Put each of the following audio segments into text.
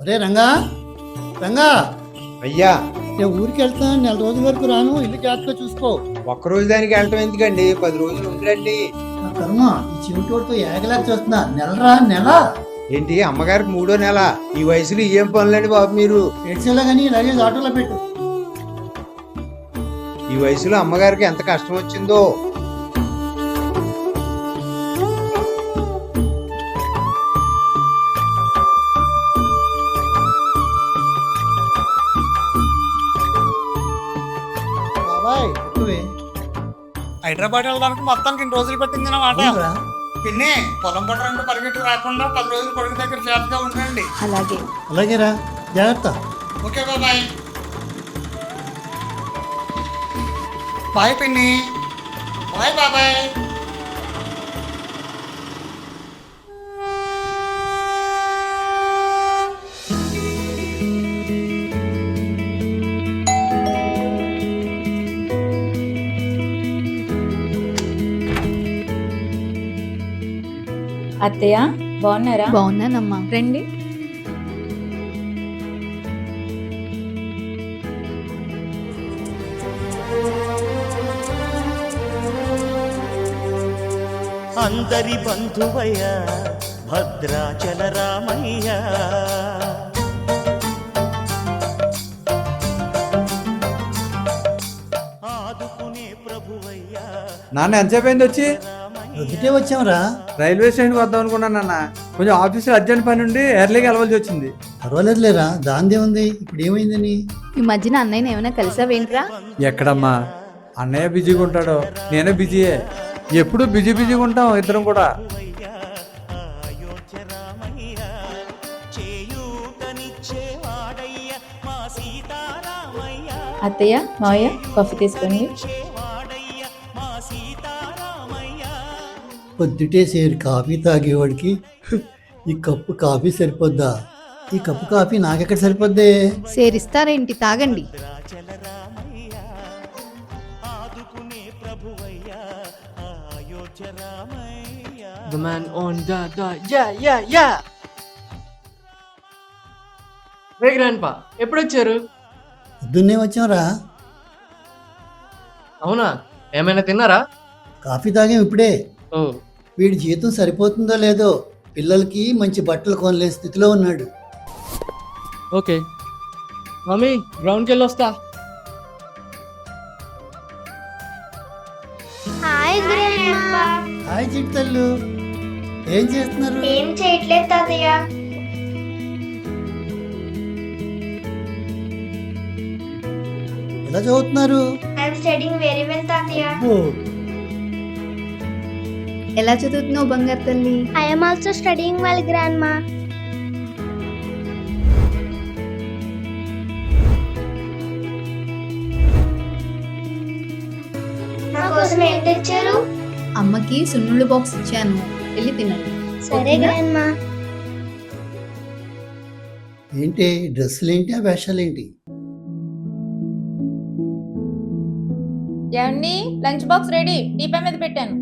రే రంగా, రంగా, అయ్యా, నేను ఊరికి వెళ్తాను. నెల రోజుల వరకు రాను. ఇల్లు జాగ్రత్తగా చూసుకో. ఒక్కరోజు దానికి వెళ్ళటం ఎందుకండి? 10 రోజులు ఉండండి. నా కర్మ, ఈ చిమిటోడితో ఏగలేక చూస్తున్నా. నెలరా నెల. ఏంటి, అమ్మగారికి 3వ నెల? ఈ వయసులో ఏం పనులండి బాబు మీరు? ఏడ్చేలా కానీ లగేజ్ ఆటోలో పెట్టు. ఈ వయసులో అమ్మగారికి ఎంత కష్టం వచ్చిందో. బాబాయ్ ఎక్కువే. హైదరాబాద్ వెళ్ళడానికి మొత్తానికి 2 రోజులు పట్టింది అన్నమాట. అవునురా. పిన్ని, పొలం పడడానికి పరిగెట్టు రాకుండా 10 రోజులు కొడుకు దగ్గర జాగ్రత్తగా ఉండండి. అలాగే. అలాగేరా, జాగ్రత్త. ఓకే బాబాయ్. బాయ్ పిన్ని. బాయ్ బాబాయ్. అత్తయ్య బాగున్నారా? బాగున్నానమ్మా. రండి. అందరి బంధువయ్య భద్రాచల రామయ్య, ఆదుకునే ప్రభువయ్య. నాన్న ఎంతసేపు అయింది వచ్చి? వద్దుటే వచ్చాంరా. రైల్వే స్టేషన్కి వద్దాం అనుకున్నాను నాన్న. కొంచెం ఆఫీస్లో అర్జెంట్ పని ఉండి ఎర్లీగా వెళ్ళవలసి వచ్చింది. పర్వాలేదులేరా, దాందే ఉంది. ఇప్పుడు ఏమైందని? ఈ మధ్యన అన్నయ్యని ఏమైనా కలిసావేంట్రా? ఎక్కడమ్మా, అన్నయ్య బిజీగా ఉంటాడో, నేనే బిజీయే. ఎప్పుడు బిజీగా ఉంటాం ఇద్దరం కూడా. అయోధ్య రామయ్య, చేయూతనిచ్చేవాడయ్య మా సీతారామయ్య, అత్తయ్య మావయ్య కాఫీ తీసుకోండి. చేవాడయ్య మా సీతారామయ్య. పొద్దుటే సేరు కాఫీ తాగేవాడికి ఈ కప్పు కాఫీ సరిపోద్దా? ఈ కప్పు కాఫీ నాకెక్కడ సరిపోద్దే? సేరిస్తారేంటి, తాగండి. భద్రాచల రామయ్య, ఆదుకునే ప్రభువయ్య, Ayodhya Ramayya. The man on the yeah. Hey grandpa, ఎప్పుడు వచ్చారు? పొద్దున్నే వచ్చాంరా. అవునా, ఏమైనా తిన్నారా? కాఫీ తాగాం ఇప్పుడే. ఓ, వీడి జీతం సరిపోతుందో లేదో, పిల్లలకి మంచి బట్టలు కొనలే స్థితిలో ఉన్నాడు. ఓకే మమ్మీ, గ్రౌండ్కి వెళ్ళి వస్తా. Hi grandma. హాయ్ చిట్టల్లు, ఏం చేస్తున్నారు? ఏం చేయట్లేదు తాతయ్య. ఎలా చదువుతున్నారు? ఐఎమ్ స్టడీయింగ్ వెరీ వెల్ తాతయ్య. ఓ, ఎలా చదువుతున్నావు బంగారు తల్లి? I'm also studying well grandma. నా కోసం ఏం తెచ్చారు? అమ్మకి సున్నుళ్ళు బాక్స్ ఇచ్చాను, వెళ్ళి తినండి. సరే గ్రాండ్మా. ఏంటి డ్రెస్సులు ఏంటి, ఆ వేషాలేంటి? ఏమండి, లంచ్ బాక్స్ రెడీ, టీపై మీద పెట్టాను.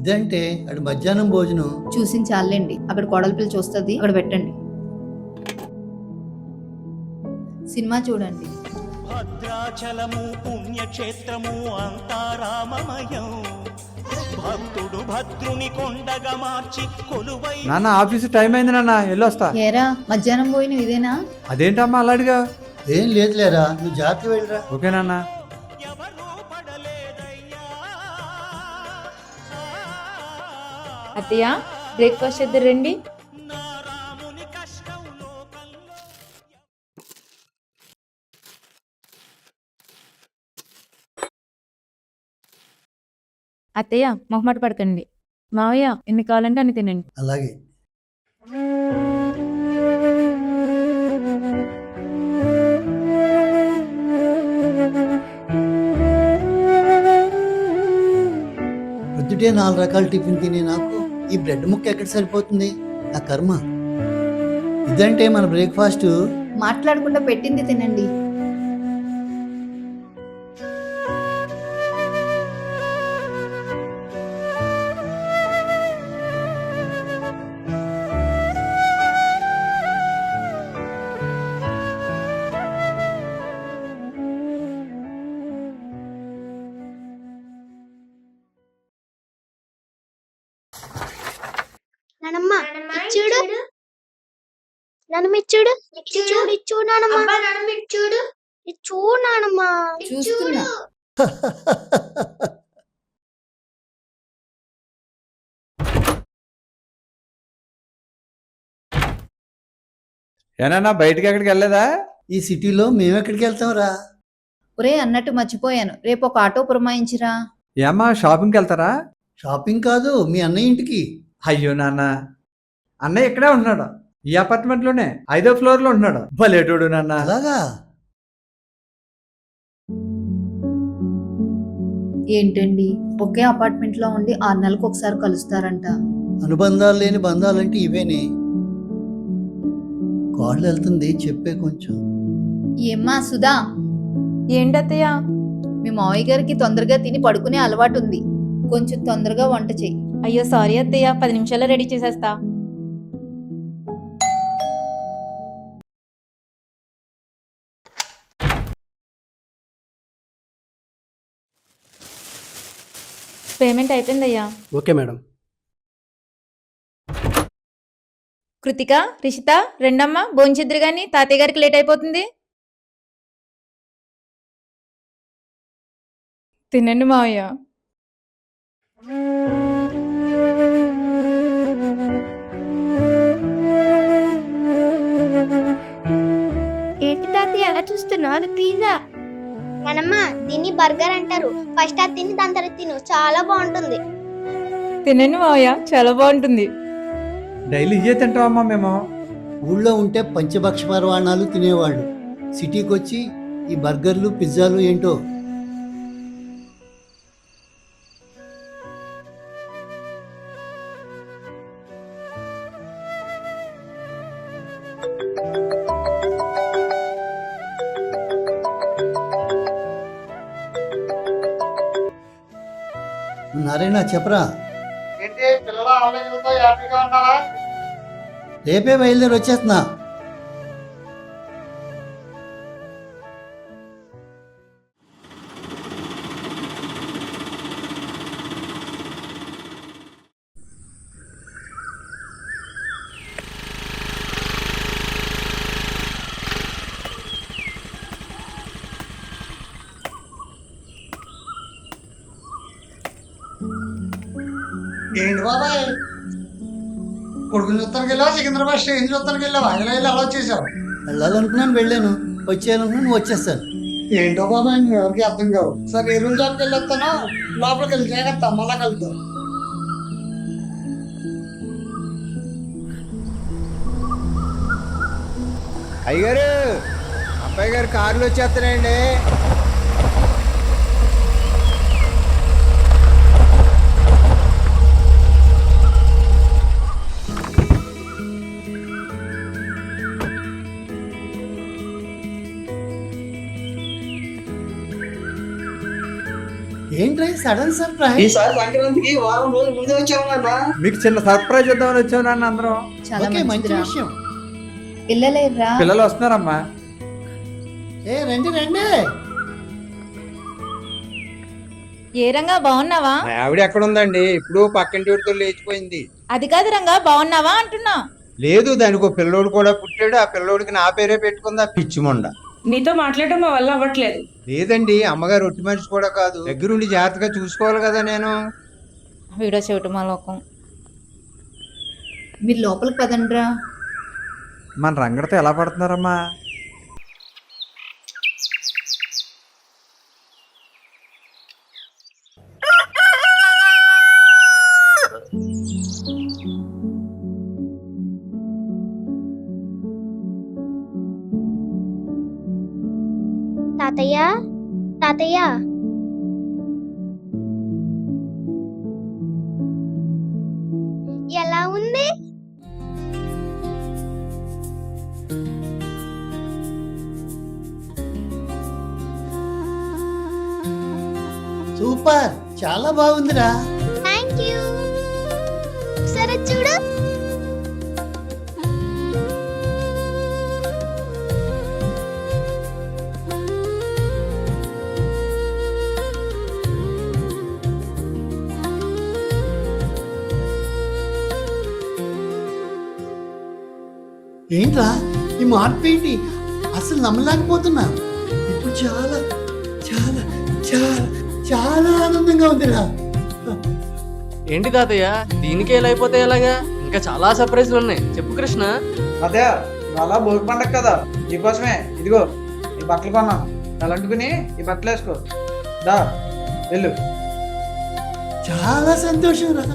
ఇదంటే అటు మధ్యాహ్నం భోజనం. చూసిన చాలండి, అక్కడ కోడల పిల్ల చూస్తుంది, అక్కడ పెట్టండి. సినిమా చూడండి. భద్రాచలము పుణ్యక్షేత్రము అంతా రామమయం, భక్తుడు భద్రుని కొండగా మార్చి కొలువై. నాన్న ఆఫీస్ టైం అయింది నాన్న, వెళ్ళొస్తా. ఏరా, మధ్యాహ్నం పోయిన ఇదేనా? అదేంటమ్మా అలాడిగా? ఏం లేదులేరా, నువ్వు జాగ్రత్త వెళ్ళరా. ఓకే నాన్న. ఎవరూ పడలేదయ్యా. అత్తయ్య బ్రేక్ఫాస్ట్ చేద్దరు రండి. నా రాముని కష్టం లోకంలో. అత్తయ్య మొహమాట పడకండి. మావయ్య ఎన్ని కావాలంటే అన్ని తినండి. అలాగే. పొద్దుటే 4 రకాల టిఫిన్ తినే నాకు ఈ బ్రెడ్ ముక్క ఎక్కడ సరిపోతుంది? నా కర్మ. ఇదంటే మన బ్రేక్ఫాస్ట్. మాట్లాడకుండా పెట్టింది తినండి. నానమ్మ ఇచ్చుడు నానమ్మ ఇచ్చుడు ఇచ్చుడు ఇచ్చుడు నానమ్మ నానమ్మ ఇచ్చుడు ఇచ్చుడు నానమ్మ చూస్తున్నా. ఏనా బయటికి ఎక్కడికి వెళ్ళలేదా? ఈ సిటీలో మేము ఎక్కడికి వెళ్తాం రా? ఒరే అన్నట్టు మర్చిపోయాను, రేపు ఒక ఆటో పురమాయించిరా. ఏమ్మా షాపింగ్కి వెళ్తారా? షాపింగ్ కాదు, మీ అన్నయ్య ఇంటికి. అయ్యో నాన్న, అన్నయ్య ఇక్కడే ఉంటున్నాడు, ఈ అపార్ట్మెంట్లోనే 5వ ఫ్లోర్లో ఉంటున్నాడు. భలేటోడు నాన్న. అలాగా? ఏంటండి ఒకే అపార్ట్మెంట్ లో ఉండి 6 నెలలకు ఒకసారి కలుస్తారంట. అనుబంధాలు లేని బంధాలంటే ఇవేనే. కాళ్ళు వెళ్తుంది, చెప్పే కొంచెం. ఏమ్మా సుధా, ఏంటత్తయ్య? మీ మావయ్య గారికి తొందరగా తిని పడుకునే అలవాటు ఉంది, కొంచెం తొందరగా వంట చెయ్యి. అయ్యో సారీ అత్తయ్య, 10 నిమిషాల్లో రెడీ చేసేస్తా. పేమెంట్ అయిపోయిందయ్యా. Okay madam. కృతిక, రిషిత, రెండమ్మ భోంచిద్దురు గాని, తాతయ్య గారికి లేట్ అయిపోతుంది. తినండి మావయ్య. ఏంటి తాతయ్య ఎలా చూస్తున్నావు? అది పిజ్జా. నానమ్మ దీన్ని బర్గర్ అంటారు. ఫస్ట్ అది తిని దాని తర్వాత తిను, చాలా బాగుంటుంది. తినండి మావయ్య, చాలా బాగుంటుంది. డైలీ ఇయ్యే తింటామమ్మా మేము. ఊళ్ళో ఉంటే పంచభక్ష పరవాణాలు తినేవాళ్ళు. సిటీకి వచ్చి ఈ బర్గర్లు పిజ్జాలు ఏంటో. నారాయణ చెప్పరా? ఏంటి పిల్లలు ఆన్లైన్తో హ్యాపీగా ఉన్నారా? రేపే బయలుదేరి వచ్చేస్తున్నా. ఏంటి బాబాయ్, కొడుకుని చూస్తానికి వెళ్ళావా, సికింద్రాబాద్ స్టేషన్ చూస్తానికి వెళ్ళావా? ఇలా వెళ్ళి అలా వచ్చేసావు. వెళ్ళాలనుకున్నాను, వెళ్ళాను. వచ్చేయాలనుకున్నాను, వచ్చేస్తాను. ఏంటో బాబాయ్ నువ్వు ఎవరికి అర్థం కావు. సరే ఏ రూమ్ షాప్కి వెళ్ళి వస్తాను, లోపలికి వెళ్ళి జాగ్రత్త, మళ్ళా కలుద్దాం. అయ్యగారు, అబ్బాయి గారు కార్లు వచ్చేస్తున్నాయండి. ఏంట్రా సడన్ సర్ప్రైజ్? ఈసారి సంక్రాంతికి వారం రోజులు ముందే వచ్చామన్నా. మీకు చిన్న సర్ప్రైజ్ ఇద్దామని వచ్చావు నాన్న అందరం. చాలా ఓకే, మంచి మంచిదిరా. విషయం. పిల్లలేరా? పిల్లలు వస్తున్నారమ్మా. రండి రండి. ఏ రంగా బాగున్నావా? మా ఆవిడ ఎక్కడ ఉందండి? ఇప్పుడు పక్కింటి వాడితో లేచిపోయింది. అది కాదు రంగా, బాగున్నావా అంటున్నా. లేదు, దానికి ఒక పిల్లోడు కూడా పుట్టాడు. ఆ పిల్లోడికి నా పేరే పెట్టుకుందా పిచ్చిమొండ. నీతో మాట్లాడటం మా వల్ల అవ్వట్లేదు. లేదండి, అమ్మగారు ఒట్టి మనిషి కూడా కాదు. దగ్గరుండి జాగ్రత్తగా చూసుకోవాలి కదా నేను. వీడియో చెవిటి మా లోకం. మీరు లోపలికి పదండ్రా. మన రంగడితో ఎలా పడుతున్నారమ్మా? తాతయ్య తాతయ్య ఎలా ఉంది? సూపర్, చాలా బాగుందిరా. Thank you. సరే చూడు. ఏంట్రా ఈ మార్పు ఏంటి? అసలు నమ్మలేకపోతున్నా. ఇప్పుడు చాలా చాలా చాలా చాలా ఆనందంగా ఉందిరా. ఏంటి తాతయ్య దీనికి ఎలా అయిపోతే ఎలాగా? ఇంకా చాలా సర్ప్రైజ్లు ఉన్నాయి, చెప్పు కృష్ణ. అదే ఇవాళ భోగి పండగ కదా, నీకోసమే ఇదిగో ఈ బట్టలు కొన్నాను. తలంటుకుని ఈ బట్టలు వేసుకో. దా వెళ్ళు. చాలా సంతోషం రా.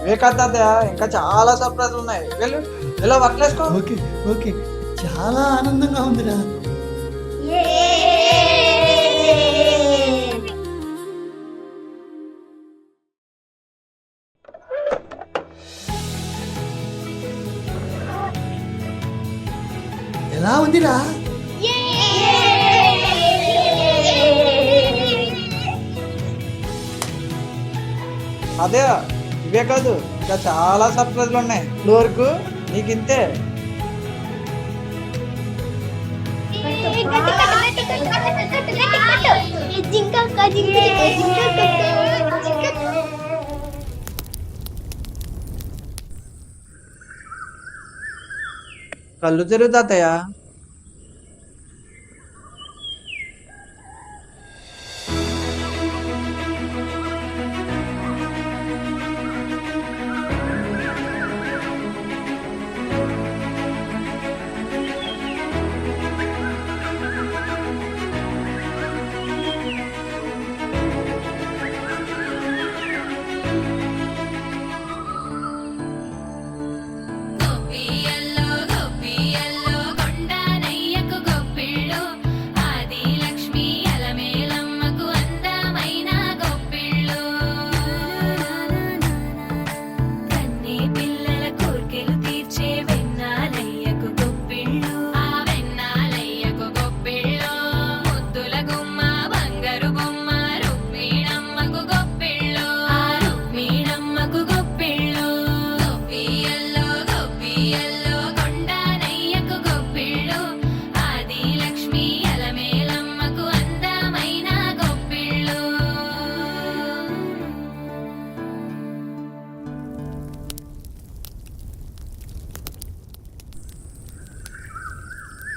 ఇవే కాదు తాతయ్య, ఇంకా చాలా సర్ప్రైజ్లు ఉన్నాయి. వెళ్ళు ఇలా బట్టలు వేసుకో. ఓకే ఓకే, చాలా ఆనందంగా ఉందిరా. ఎలా ఉందిరా? అదే ఇవే కాదు, ఇంకా చాలా సర్ప్రైజ్లు ఉన్నాయి. ఇప్పుడు వరకు నీకు ఇంతే. కళ్ళు తెరువు తాతయ్య.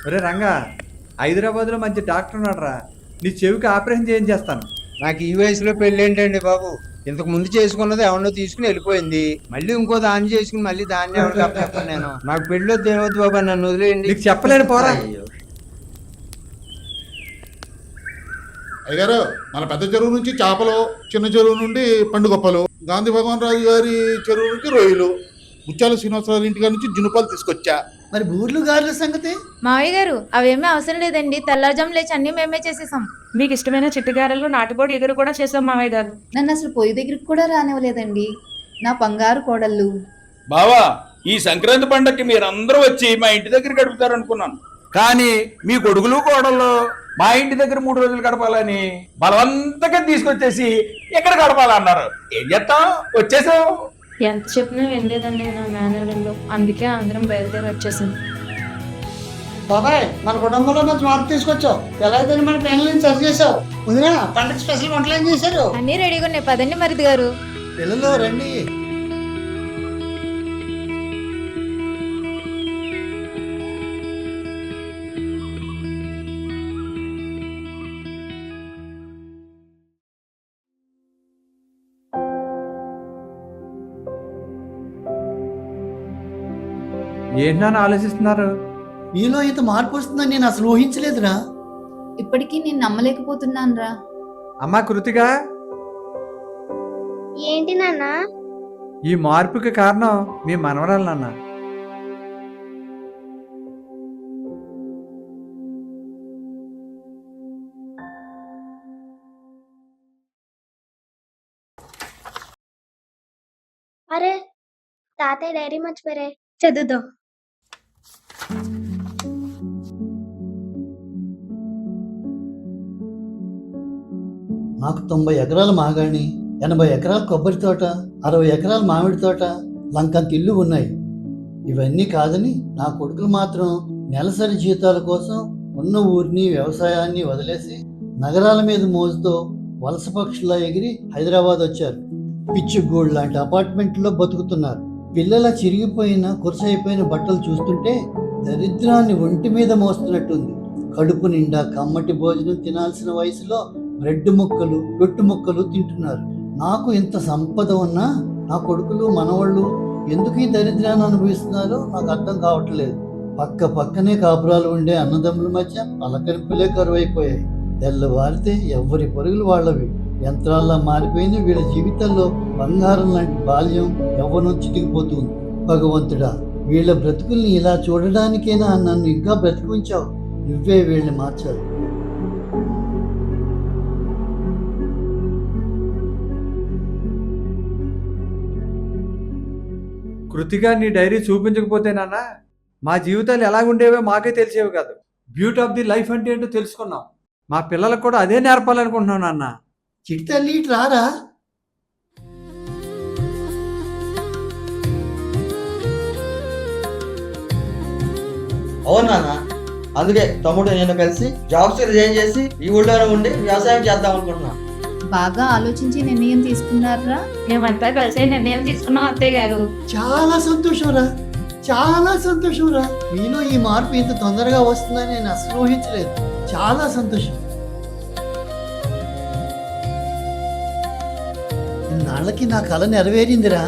ఒరే రంగా, హైదరాబాద్లో మంచి డాక్టర్ ఉన్నాడు రా, నీ చెవికి ఆపరేషన్ చేయించేస్తాను. నాకు ఈ వయసులో పెళ్ళి ఏంటండి బాబు? ఇంతకు ముందు చేసుకున్నది ఎవరినో తీసుకుని వెళ్ళిపోయింది. మళ్ళీ ఇంకో దాన్ని చేసుకుని మళ్ళీ దాన్ని ఎవరికి చెప్పను నేను. నాకు పెళ్ళి దేవద్దు బాబా, నన్ను వదిలేయండి. నీకు చెప్పలేను పోరా. అయ్యగారు, మన పెద్ద చెరువు నుంచి చేపలు, చిన్న చెరువు నుండి పండుగప్పలు, గాంధీ భగవాన్ రాజు గారి చెరువు నుంచి రొయ్యలు, ముత్యాల శ్రీనివాసరావు ఇంటి గారి నుంచి జునుపాలు తీసుకొచ్చా. మరి బూర్లు గారెల సంగతి? మావయ్య గారు అవేమీ అవసరం లేదండి, తెల్లారుజాము లేచి అన్ని మేమే చేసేసాం. మీకు ఇష్టమైన చిట్టుగారెలు, నాటుబోడి ఎగురు కూడా చేసాం మావయ్య గారు. నన్ను అసలు పొయ్యి దగ్గరికి కూడా రానివ్వలేదండి నా బంగారు కోడళ్ళు. బావా, ఈ సంక్రాంతి పండగకి మీరందరూ వచ్చి మా ఇంటి దగ్గర గడుపుతారు అనుకున్నాను, కానీ మీ కొడుకులు కోడళ్ళు మా ఇంటి దగ్గర 3 రోజులు గడపాలని బలవంతంగా తీసుకొచ్చేసి ఎక్కడ గడపాలన్నారు. ఏం చేస్తాం, వచ్చేసాం. ఎంత చెప్పినా వినలేదండి నా మేనర్లో, అందుకే అందరం బయలుదేరి వచ్చేసాం. బాబాయ్, మన కుటుంబంలో మంచి మార్పు తీసుకొచ్చావు. ఎలా అయితే మన ఫ్యామిలీని సరి చేసావు. వదినా, పండగ స్పెషల్ వంటలు ఏం చేశారు? అన్నీ రెడీగా ఉన్నాయి, పదండి మరిది గారు. పిల్లలు రండి. ఏంటని ఆలోచిస్తున్నారు? మీలో ఇంత మార్పు వస్తుందని నేను అసలు ఊహించలేదురా. ఇప్పటికీ నేను నమ్మలేకపోతున్నాను రా. అమ్మా కృతిగా, ఏంటి నాన్న? ఈ మార్పుకి కారణం మీ మనవరాలు నాన్న. అరే తాతయ్య డైరీ మర్చిపోయారే, చదువుదాం. నాకు 90 ఎకరాల మాగాణి, 80 ఎకరాల కొబ్బరి తోట, 60 ఎకరాల మామిడి తోట, లంకంత ఇల్లు ఉన్నాయి. ఇవన్నీ కాదని నా కొడుకులు మాత్రం నెలసరి జీతాల కోసం ఉన్న ఊరిని వ్యవసాయాన్ని వదిలేసి నగరాల మీద మోజుతో వలస పక్షుల్లా ఎగిరి హైదరాబాద్ వచ్చారు. పిచ్చుగూడు లాంటి అపార్ట్మెంట్లో బతుకుతున్నారు. పిల్లల చిరిగిపోయిన కురసైపోయిన బట్టలు చూస్తుంటే దరిద్రాన్ని ఒంటి మీద మోస్తున్నట్టుంది. కడుపు నిండా కమ్మటి భోజనం తినాల్సిన వయసులో బ్రెడ్ ముక్కలు, రొట్టు ముక్కలు తింటున్నారు. నాకు ఇంత సంపద ఉన్నా నా కొడుకులు మనవాళ్ళు ఎందుకు ఈ దరిద్రాన్ని అనుభవిస్తున్నారో నాకు అర్థం కావట్లేదు. పక్కనే కాపురాలు ఉండే అన్నదమ్ముల మధ్య పలకరింపులే కరువైపోయాయి. తెల్లవారితే ఎవరి పరుగులు వాళ్ళవి. యంత్రాల్లా మారిపోయిన వీళ్ళ జీవితాల్లో బంగారం లాంటి బాల్యం యవ్వనం చితికిపోతుంది. భగవంతుడా, వీళ్ళ బ్రతుకుల్ని ఇలా చూడడానికేనా నన్ను ఇంకా బ్రతికించావు? నువ్వే వీళ్ళని మార్చాలి. కృతిక నీ డైరీ చూపించకపోతే నాన్న మా జీవితాలు ఎలా ఉండేవో మాకే తెలిసేవి కాదు. బ్యూటీ ఆఫ్ ది లైఫ్ అంటే ఏంటో తెలుసుకున్నాం. మా పిల్లలకు కూడా అదే నేర్పాలనుకుంటున్నాను నాన్న. చిట్టి తల్లి ఇటు రారా. అవునా, అందుకే తమ్ముడు నేను కలిసి జాబ్స్ రిజైన్ చేసి ఈ ఊళ్ళోనే ఉండి వ్యవసాయం చేద్దాం అనుకుంటున్నా. బాగా ఆలోచించి నిర్ణయం తీసుకున్నారా? మేమంతా కలిసి నిర్ణయం తీసుకున్నాం అత్తయ్య గారు. చాలా సంతోషం రా, చాలా సంతోషం రా. మీలో ఈ మార్పు ఇంత తొందరగా వస్తుందని నేను అసలు ఊహించలేదు. చాలా సంతోషం. ఇన్నాళ్ళకి నా కళ నెరవేరిందిరా.